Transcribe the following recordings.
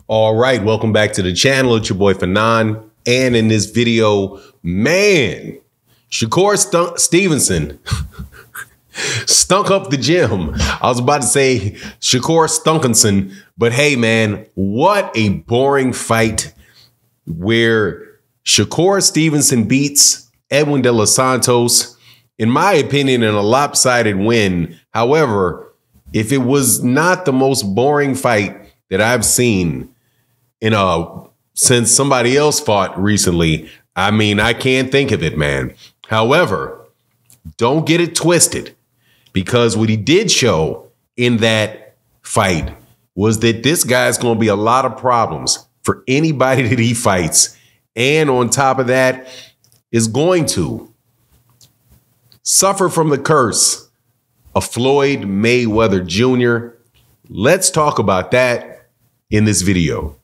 All right, welcome back to the channel. It's your boy Fanon. And in this video, man, Shakur Stevenson stunk up the gym. I was about to say Shakur Stunkinson, but hey, man, what a boring fight where Shakur Stevenson beats Edwin de los Santos, in my opinion, in a lopsided win. However, if it was not the most boring fight that I've seen since somebody else fought recently, I mean, I can't think of it, man. However, don't get it twisted, because what he did show in that fight was that this guy's going to be a lot of problems for anybody that he fights. And on top of that, is going to suffer from the curse of Floyd Mayweather Jr. Let's talk about that in this video.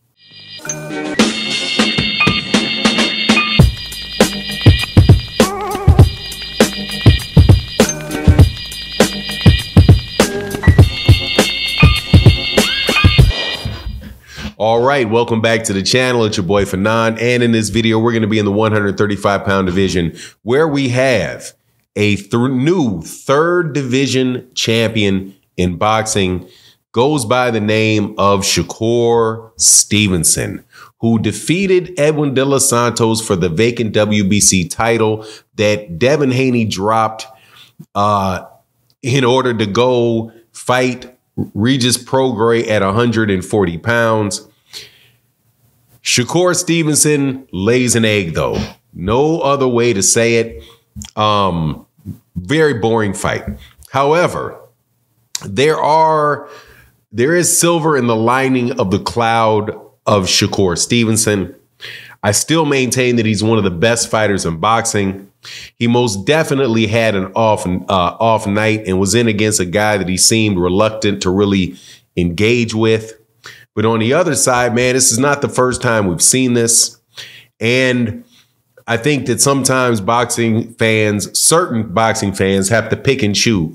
All right, welcome back to the channel. It's your boy Fanon, and in this video, we're going to be in the 135-pound division, where we have a new third division champion in boxing. Goes by the name of Shakur Stevenson, who defeated Edwin de los Santos for the vacant WBC title that Devin Haney dropped in order to go fight Regis Prograis at 140 pounds. Shakur Stevenson lays an egg, though. No other way to say it. Very boring fight. However, there is silver in the lining of the cloud of Shakur Stevenson. I still maintain that he's one of the best fighters in boxing. He most definitely had an off night and was in against a guy that he seemed reluctant to really engage with. But on the other side, man, this is not the first time we've seen this. And I think that sometimes certain boxing fans have to pick and choose,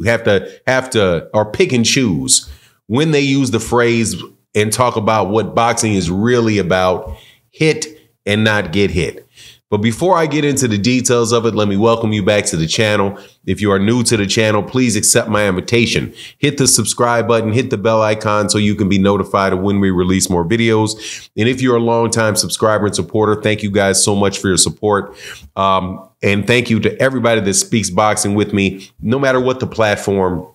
pick and choose when they use the phrase and talk about what boxing is really about: hit and not get hit. But before I get into the details of it, let me welcome you back to the channel. If you are new to the channel, please accept my invitation. Hit the subscribe button, hit the bell icon so you can be notified of when we release more videos. And if you're a longtime subscriber and supporter, thank you guys so much for your support. And thank you to everybody that speaks boxing with me, no matter what the platform,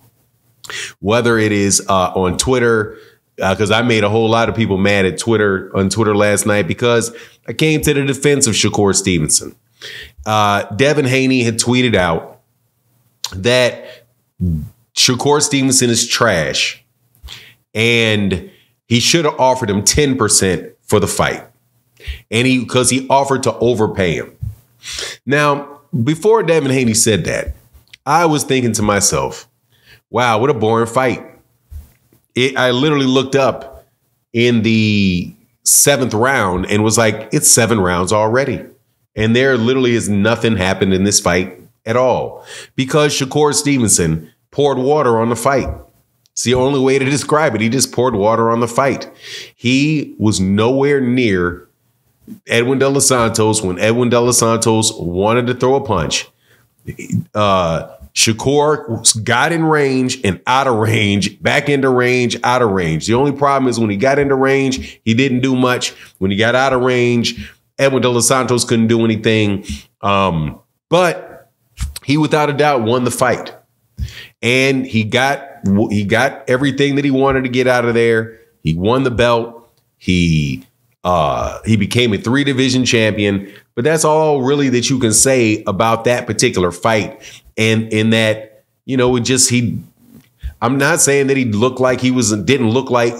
whether it is on Twitter, because I made a whole lot of people mad at on Twitter last night because I came to the defense of Shakur Stevenson. Devin Haney had tweeted out that Shakur Stevenson is trash and he should have offered him 10% for the fight, and because he offered to overpay him. Now, before Devin Haney said that, I was thinking to myself, wow, what a boring fight. I literally looked up in the 7th round and was like, it's 7 rounds already. And there literally is nothing happened in this fight at all, because Shakur Stevenson poured water on the fight. It's the only way to describe it. He just poured water on the fight. He was nowhere near Edwin de los Santos when Edwin de los Santos wanted to throw a punch. Shakur got in range and out of range, back into range, out of range. The only problem is when he got into range, he didn't do much. When he got out of range, Edwin de los Santos couldn't do anything. But he, without a doubt, won the fight. And he got everything that he wanted to get out of there. He won the belt. He became a 3-division champion. But that's all really that you can say about that particular fight. And in that, you know, I'm not saying that he looked like he didn't look like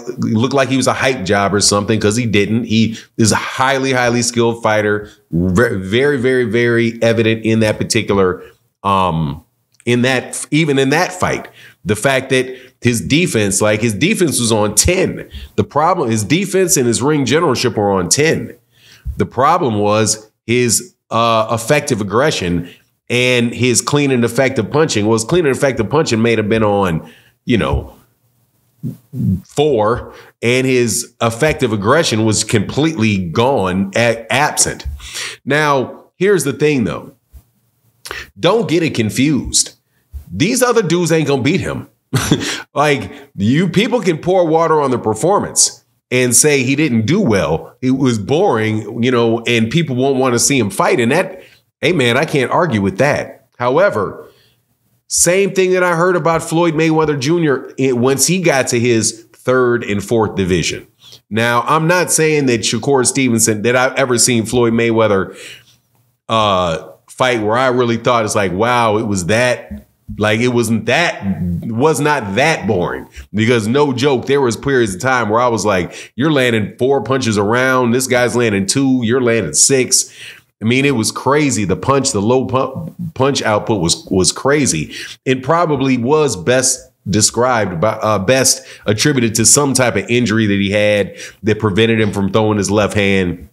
he was a hype job or something, because he didn't. He is a highly, highly skilled fighter. Very, very, very, very evident in that particular, even in that fight. The fact that his defense was on 10. The problem, his defense and his ring generalship were on 10. The problem was his effective aggression and his clean and effective punching. Well, his clean and effective punching may have been on, you know, 4, and his effective aggression was completely gone, absent. Now, here's the thing, though. Don't get it confused. These other dudes ain't gonna beat him. Like, people can pour water on the performance and say he didn't do well. It was boring, and people won't want to see him fight. And that, hey man, I can't argue with that. However, same thing that I heard about Floyd Mayweather Jr. Once he got to his 3rd and 4th division. Now, I'm not saying that Shakur Stevenson, that I've ever seen Floyd Mayweather fight where I really thought it's like, wow, it was that, like, it was not that boring. Because no joke, there was periods of time where I was like, you're landing 4 punches around, this guy's landing 2, you're landing 6. I mean, it was crazy. The low punch output was crazy. It probably was best described by best attributed to some type of injury that he had that prevented him from throwing his left hand.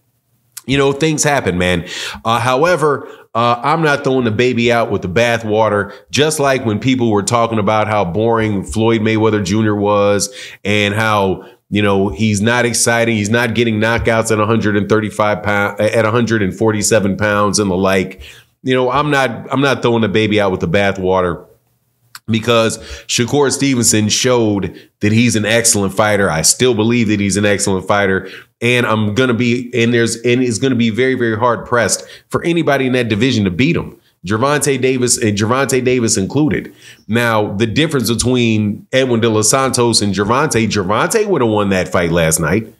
Things happen, man. However, I'm not throwing the baby out with the bathwater. Just like when people were talking about how boring Floyd Mayweather Jr. was and how, he's not exciting. He's not getting knockouts at 135 pounds, at 147 pounds and the like. I'm not throwing the baby out with the bathwater, because Shakur Stevenson showed that he's an excellent fighter. I still believe that he's an excellent fighter. And it's going to be very, very hard pressed for anybody in that division to beat him. Gervonta Davis included. Now, the difference between Edwin de los Santos and Gervonta would have won that fight last night.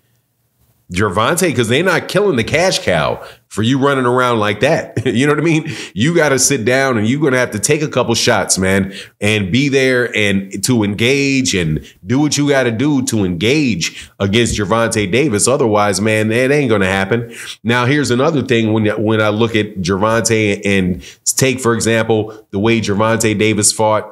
Gervonta, because they're not killing the cash cow for you running around like that. You know what I mean? You got to sit down and you're going to have to take a couple shots, man, and be there and to engage and do what you got to do to engage against Gervonta Davis. Otherwise, man, it ain't going to happen. Now, here's another thing when I look at Gervonta and take, for example, the way Gervonta Davis fought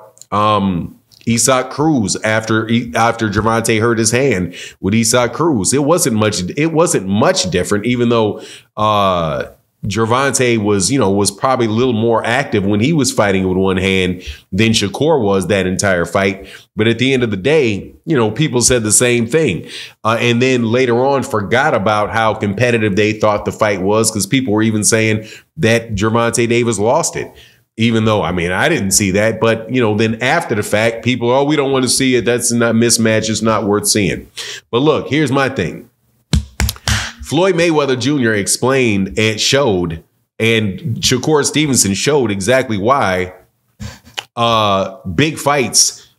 Isaac Cruz after Gervonta hurt his hand with Isaac Cruz. It wasn't much different, even though Gervonta was probably a little more active when he was fighting with one hand than Shakur was that entire fight. But at the end of the day, people said the same thing. And then later on forgot about how competitive they thought the fight was, because people were even saying that Gervonta Davis lost it. Even though, I mean, I didn't see that. But, then after the fact, people, we don't want to see it. That's not mismatch. It's not worth seeing. But look, here's my thing. Floyd Mayweather Jr. explained and showed, and Shakur Stevenson showed exactly why big fights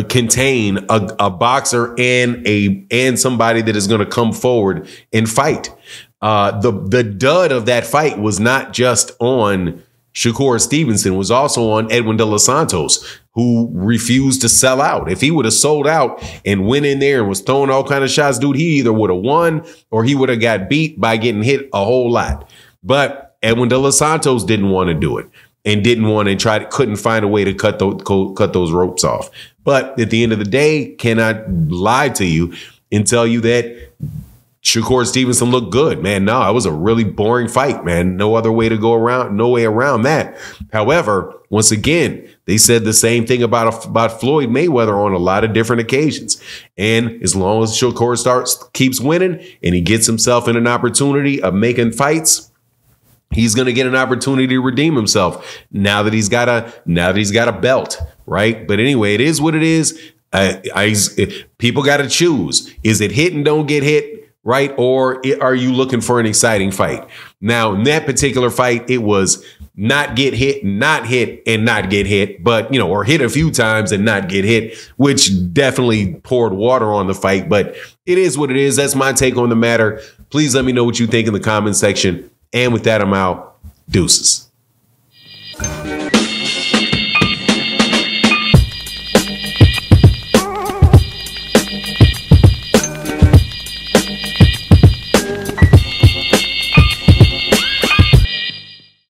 contain a boxer and somebody that is going to come forward and fight. The dud of that fight was not just on Shakur Stevenson, was also on Edwin de los Santos, who refused to sell out. If he would have sold out and went in there and was throwing all kind of shots, dude, he either would have won or he would have got beat by getting hit a whole lot. But Edwin de los Santos didn't want to do it and couldn't find a way to cut those ropes off. But at the end of the day, cannot lie to you and tell you that Shakur Stevenson looked good, man. No, it was a really boring fight, man. No other way to go around, no way around that. However, once again, they said the same thing about Floyd Mayweather on a lot of different occasions. And as long as Shakur keeps winning and he gets himself in an opportunity of making fights, he's going to get an opportunity to redeem himself now that he's got a belt, right? But anyway, it is what it is. People got to choose. Is it hit and don't get hit? Right? Or are you looking for an exciting fight? Now, in that particular fight, it was not get hit, not hit, and not get hit, but, or hit a few times and not get hit, which definitely poured water on the fight. But it is what it is. That's my take on the matter. Please let me know what you think in the comment section. And with that, I'm out. Deuces.